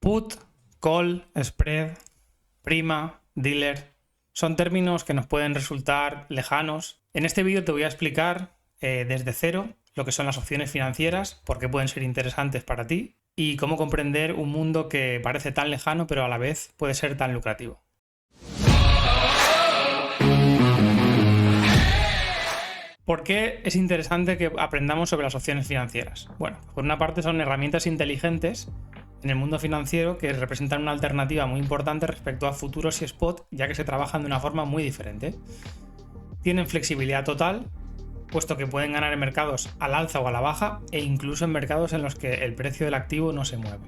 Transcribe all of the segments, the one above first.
Put, call, spread, prima, dealer, son términos que nos pueden resultar lejanos. En este vídeo te voy a explicar desde cero lo que son las opciones financieras, por qué pueden ser interesantes para ti y cómo comprender un mundo que parece tan lejano pero a la vez puede ser tan lucrativo. ¿Por qué es interesante que aprendamos sobre las opciones financieras? Bueno, por una parte son herramientas inteligentes en el mundo financiero que representan una alternativa muy importante respecto a futuros y spot, ya que se trabajan de una forma muy diferente. Tienen flexibilidad total, puesto que pueden ganar en mercados al alza o a la baja e incluso en mercados en los que el precio del activo no se mueve.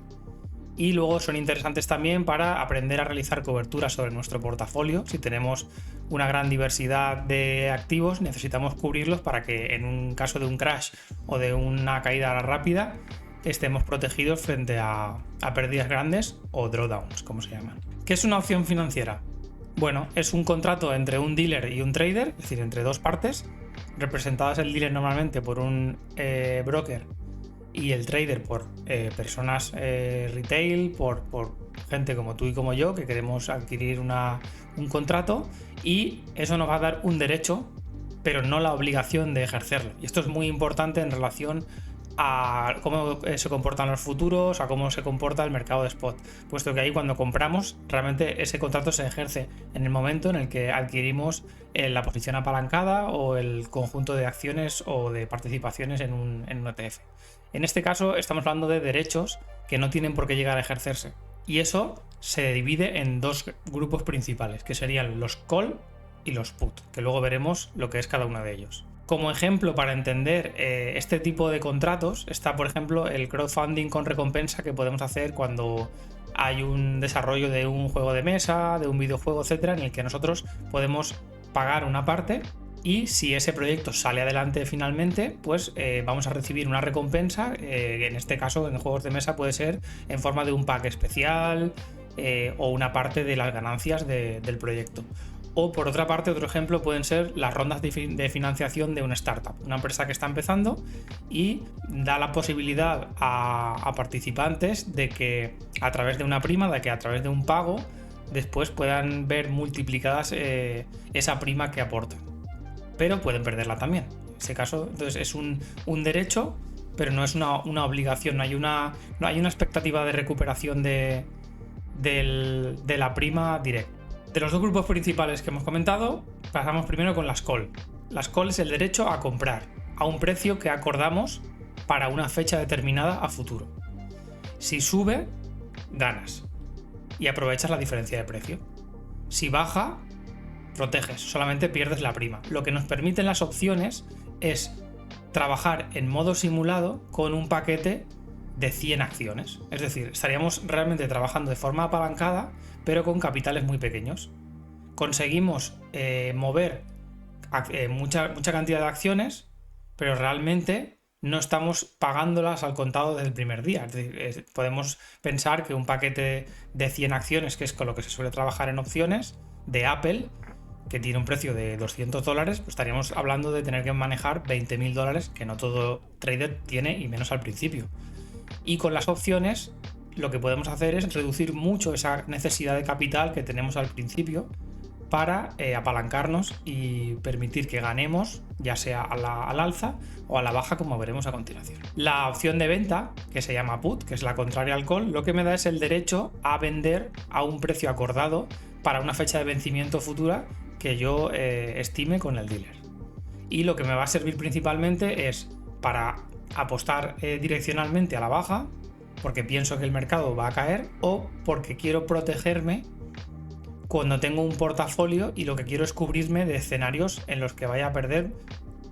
Y luego son interesantes también para aprender a realizar coberturas sobre nuestro portafolio. Si tenemos una gran diversidad de activos, necesitamos cubrirlos para que en un caso de un crash o de una caída rápida estemos protegidos frente a pérdidas grandes o drawdowns, como se llaman. ¿Qué es una opción financiera? Bueno, es un contrato entre un dealer y un trader, es decir, entre dos partes, representadas el dealer normalmente por un broker y el trader por personas retail, por gente como tú y como yo que queremos adquirir un contrato, y eso nos va a dar un derecho, pero no la obligación de ejercerlo. Y esto es muy importante en relación a cómo se comportan los futuros, a cómo se comporta el mercado de spot, puesto que ahí cuando compramos realmente ese contrato se ejerce en el momento en el que adquirimos la posición apalancada o el conjunto de acciones o de participaciones en un ETF. En este caso estamos hablando de derechos que no tienen por qué llegar a ejercerse, y eso se divide en dos grupos principales, que serían los call y los put, que luego veremos lo que es cada uno de ellos. Como ejemplo para entender este tipo de contratos está, por ejemplo, el crowdfunding con recompensa que podemos hacer cuando hay un desarrollo de un juego de mesa, de un videojuego, etcétera, en el que nosotros podemos pagar una parte y si ese proyecto sale adelante finalmente, pues vamos a recibir una recompensa, en este caso en juegos de mesa puede ser en forma de un pack especial o una parte de las ganancias del proyecto. O por otra parte, otro ejemplo pueden ser las rondas de financiación de una startup, una empresa que está empezando y da la posibilidad a participantes de que a través de una prima, de que a través de un pago, después puedan ver multiplicadas esa prima que aportan. Pero pueden perderla también. En ese caso, entonces es un derecho, pero no es una obligación, no hay una expectativa de recuperación de la prima directa. De los dos grupos principales que hemos comentado, pasamos primero con las call. Las call es el derecho a comprar a un precio que acordamos para una fecha determinada a futuro. Si sube, ganas y aprovechas la diferencia de precio. Si baja, proteges, solamente pierdes la prima. Lo que nos permiten las opciones es trabajar en modo simulado con un paquete de 100 acciones. Es decir, estaríamos realmente trabajando de forma apalancada, pero con capitales muy pequeños. Conseguimos mover mucha cantidad de acciones, pero realmente no estamos pagándolas al contado desde el primer día. Es decir, podemos pensar que un paquete de 100 acciones, que es con lo que se suele trabajar en opciones, de Apple, que tiene un precio de $200, pues estaríamos hablando de tener que manejar $20.000, que no todo trader tiene, y menos al principio. Y con las opciones lo que podemos hacer es reducir mucho esa necesidad de capital que tenemos al principio para apalancarnos y permitir que ganemos, ya sea al alza o a la baja, como veremos a continuación. La opción de venta, que se llama put, que es la contraria al call, lo que me da es el derecho a vender a un precio acordado para una fecha de vencimiento futura que yo estime con el dealer. Y lo que me va a servir principalmente es para apostar direccionalmente a la baja, porque pienso que el mercado va a caer, o porque quiero protegerme cuando tengo un portafolio y lo que quiero es cubrirme de escenarios en los que vaya a perder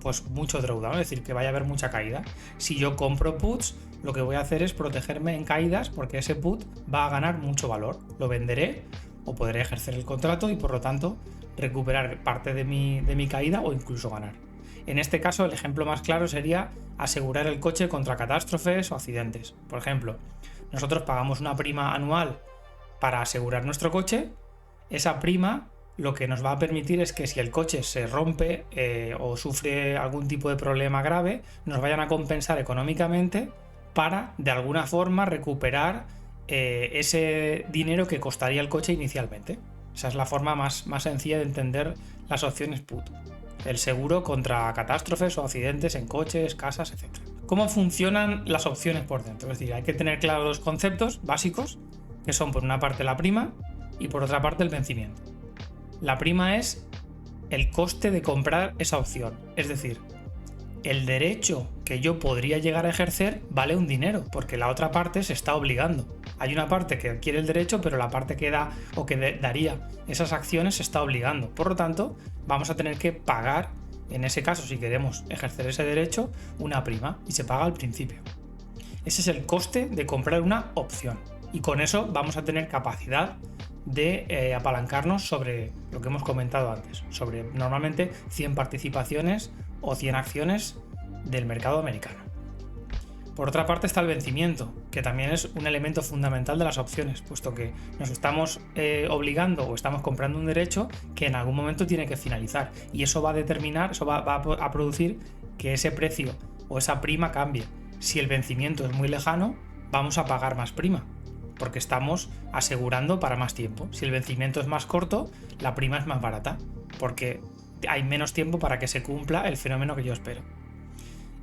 pues mucho drawdown, es decir, que vaya a haber mucha caída. Si yo compro puts, lo que voy a hacer es protegerme en caídas, porque ese put va a ganar mucho valor. Lo venderé o podré ejercer el contrato y por lo tanto recuperar parte de mi caída o incluso ganar. En este caso, el ejemplo más claro sería asegurar el coche contra catástrofes o accidentes. Por ejemplo, nosotros pagamos una prima anual para asegurar nuestro coche. Esa prima lo que nos va a permitir es que si el coche se rompe o sufre algún tipo de problema grave, nos vayan a compensar económicamente para, de alguna forma, recuperar ese dinero que costaría el coche inicialmente. Esa es la forma más sencilla de entender las opciones put. El seguro contra catástrofes o accidentes en coches, casas, etc. ¿Cómo funcionan las opciones por dentro? Es decir, hay que tener claros dos conceptos básicos, que son por una parte la prima y por otra parte el vencimiento. La prima es el coste de comprar esa opción, es decir, el derecho que yo podría llegar a ejercer vale un dinero, porque la otra parte se está obligando. Hay una parte que adquiere el derecho, pero la parte que da o que daría esas acciones se está obligando. Por lo tanto, vamos a tener que pagar, en ese caso, si queremos ejercer ese derecho, una prima, y se paga al principio. Ese es el coste de comprar una opción. Y con eso vamos a tener capacidad de apalancarnos sobre lo que hemos comentado antes, sobre normalmente 100 participaciones o 100 acciones del mercado americano. Por otra parte está el vencimiento, que también es un elemento fundamental de las opciones, puesto que nos estamos obligando o estamos comprando un derecho que en algún momento tiene que finalizar, y eso va a determinar, eso va a producir que ese precio o esa prima cambie. Si el vencimiento es muy lejano, vamos a pagar más prima, porque estamos asegurando para más tiempo. Si el vencimiento es más corto, la prima es más barata, porque hay menos tiempo para que se cumpla el fenómeno que yo espero.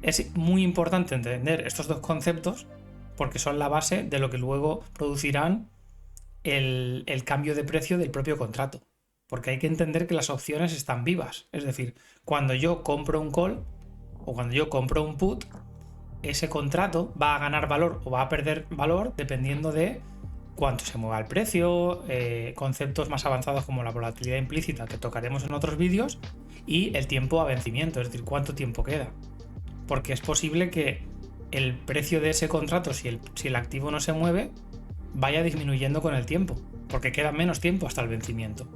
Es muy importante entender estos dos conceptos porque son la base de lo que luego producirán el cambio de precio del propio contrato. Porque hay que entender que las opciones están vivas. Es decir, cuando yo compro un call o cuando yo compro un put, ese contrato va a ganar valor o va a perder valor dependiendo de cuánto se mueva el precio, conceptos más avanzados como la volatilidad implícita que tocaremos en otros vídeos, y el tiempo a vencimiento, es decir, cuánto tiempo queda. Porque es posible que el precio de ese contrato, si el activo no se mueve, vaya disminuyendo con el tiempo, porque queda menos tiempo hasta el vencimiento.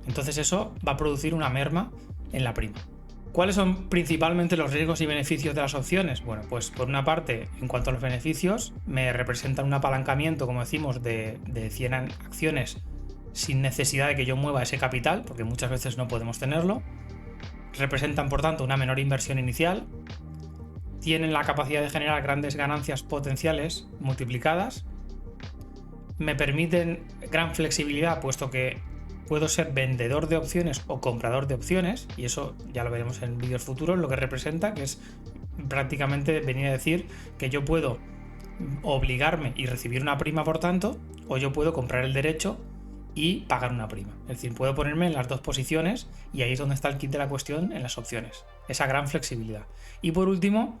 Entonces eso va a producir una merma en la prima. ¿Cuáles son principalmente los riesgos y beneficios de las opciones? Bueno, pues por una parte, en cuanto a los beneficios, me representan un apalancamiento, como decimos, de 100 acciones sin necesidad de que yo mueva ese capital, porque muchas veces no podemos tenerlo. Representan, por tanto, una menor inversión inicial. Tienen la capacidad de generar grandes ganancias potenciales multiplicadas. Me permiten gran flexibilidad, puesto que puedo ser vendedor de opciones o comprador de opciones, y eso ya lo veremos en vídeos futuros, lo que representa, que es prácticamente venir a decir que yo puedo obligarme y recibir una prima, por tanto, o yo puedo comprar el derecho y pagar una prima. Es decir, puedo ponerme en las dos posiciones, y ahí es donde está el kit de la cuestión en las opciones, esa gran flexibilidad. Y por último,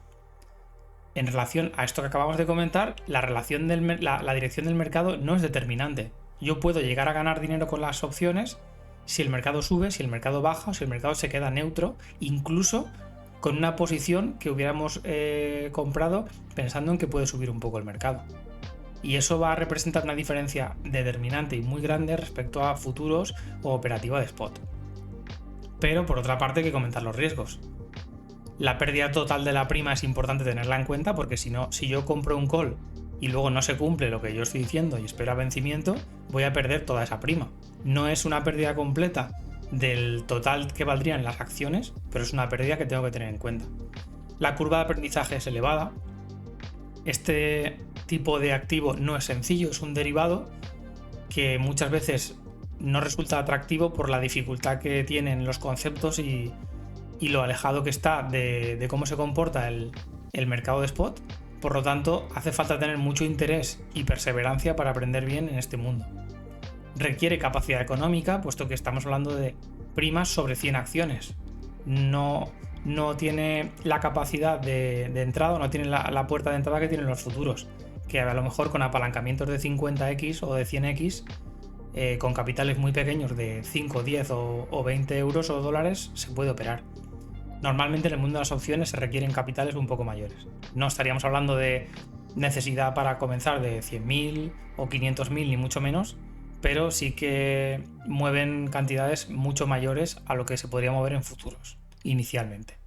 en relación a esto que acabamos de comentar, la dirección del mercado no es determinante. Yo puedo llegar a ganar dinero con las opciones si el mercado sube, si el mercado baja o si el mercado se queda neutro, incluso con una posición que hubiéramos comprado pensando en que puede subir un poco el mercado. Y eso va a representar una diferencia determinante y muy grande respecto a futuros o operativa de spot. Pero por otra parte hay que comentar los riesgos. La pérdida total de la prima es importante tenerla en cuenta, porque si yo compro un call y luego no se cumple lo que yo estoy diciendo y espero a vencimiento, voy a perder toda esa prima. No es una pérdida completa del total que valdrían las acciones, pero es una pérdida que tengo que tener en cuenta. La curva de aprendizaje es elevada. Este tipo de activo no es sencillo, es un derivado que muchas veces no resulta atractivo por la dificultad que tienen los conceptos y lo alejado que está de cómo se comporta el mercado de spot. Por lo tanto, hace falta tener mucho interés y perseverancia para aprender bien en este mundo. Requiere capacidad económica, puesto que estamos hablando de primas sobre 100 acciones. No tiene la capacidad de entrada, no tiene la puerta de entrada que tienen los futuros, que a lo mejor con apalancamientos de 50x o de 100x, con capitales muy pequeños de 5, 10 o 20 euros o dólares, se puede operar. Normalmente en el mundo de las opciones se requieren capitales un poco mayores. No estaríamos hablando de necesidad para comenzar de 100.000 o 500.000 ni mucho menos, pero sí que mueven cantidades mucho mayores a lo que se podría mover en futuros inicialmente.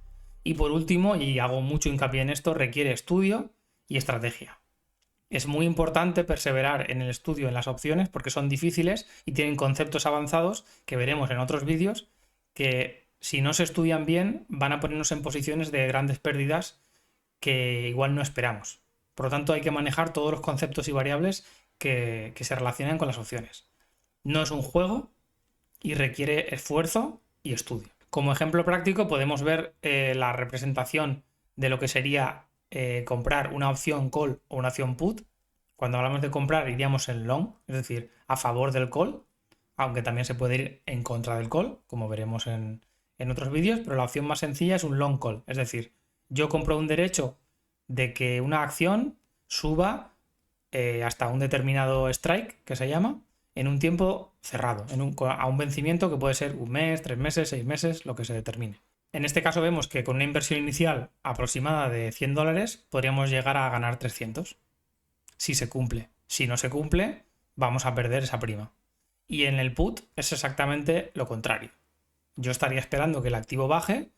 Y por último, y hago mucho hincapié en esto, requiere estudio y estrategia. Es muy importante perseverar en el estudio en las opciones porque son difíciles y tienen conceptos avanzados que veremos en otros vídeos que, si no se estudian bien, van a ponernos en posiciones de grandes pérdidas que igual no esperamos. Por lo tanto, hay que manejar todos los conceptos y variables que se relacionen con las opciones. No es un juego y requiere esfuerzo y estudio. Como ejemplo práctico podemos ver la representación de lo que sería comprar una opción call o una opción put. Cuando hablamos de comprar iríamos en long, es decir, a favor del call, aunque también se puede ir en contra del call, como veremos en otros vídeos, pero la opción más sencilla es un long call, es decir, yo compro un derecho de que una acción suba hasta un determinado strike, que se llama, en un tiempo cerrado, a un vencimiento que puede ser un mes, 3 meses, 6 meses, lo que se determine. En este caso vemos que con una inversión inicial aproximada de $100 podríamos llegar a ganar 300 si se cumple. Si no se cumple, vamos a perder esa prima. Y en el put es exactamente lo contrario. Yo estaría esperando que el activo baje,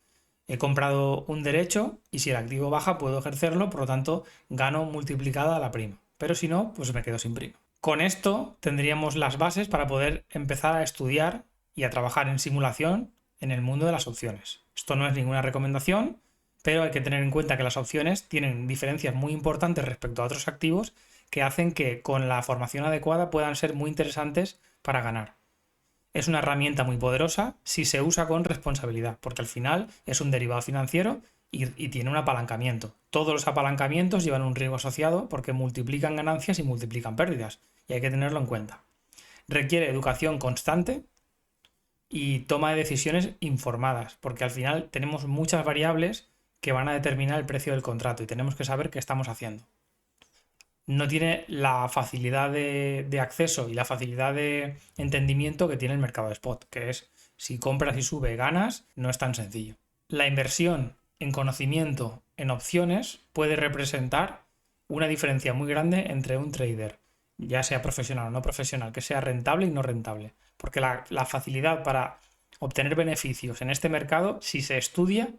he comprado un derecho y si el activo baja puedo ejercerlo, por lo tanto gano multiplicada la prima. Pero si no, pues me quedo sin prima. Con esto tendríamos las bases para poder empezar a estudiar y a trabajar en simulación en el mundo de las opciones. Esto no es ninguna recomendación, pero hay que tener en cuenta que las opciones tienen diferencias muy importantes respecto a otros activos que hacen que con la formación adecuada puedan ser muy interesantes para ganar. Es una herramienta muy poderosa si se usa con responsabilidad, porque al final es un derivado financiero y tiene un apalancamiento. Todos los apalancamientos llevan un riesgo asociado porque multiplican ganancias y multiplican pérdidas, y hay que tenerlo en cuenta. Requiere educación constante y toma de decisiones informadas, porque al final tenemos muchas variables que van a determinar el precio del contrato y tenemos que saber qué estamos haciendo. No tiene la facilidad de acceso y la facilidad de entendimiento que tiene el mercado de spot, que es si compras y sube ganas, no es tan sencillo. La inversión en conocimiento en opciones puede representar una diferencia muy grande entre un trader, ya sea profesional o no profesional, que sea rentable y no rentable, porque la facilidad para obtener beneficios en este mercado, si se estudia,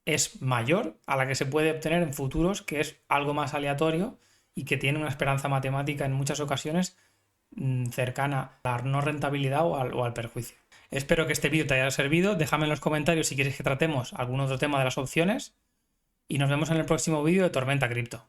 es mayor a la que se puede obtener en futuros, que es algo más aleatorio y que tiene una esperanza matemática en muchas ocasiones cercana a la no rentabilidad o al perjuicio. Espero que este vídeo te haya servido. Déjame en los comentarios si quieres que tratemos algún otro tema de las opciones y nos vemos en el próximo vídeo de Tormenta Cripto.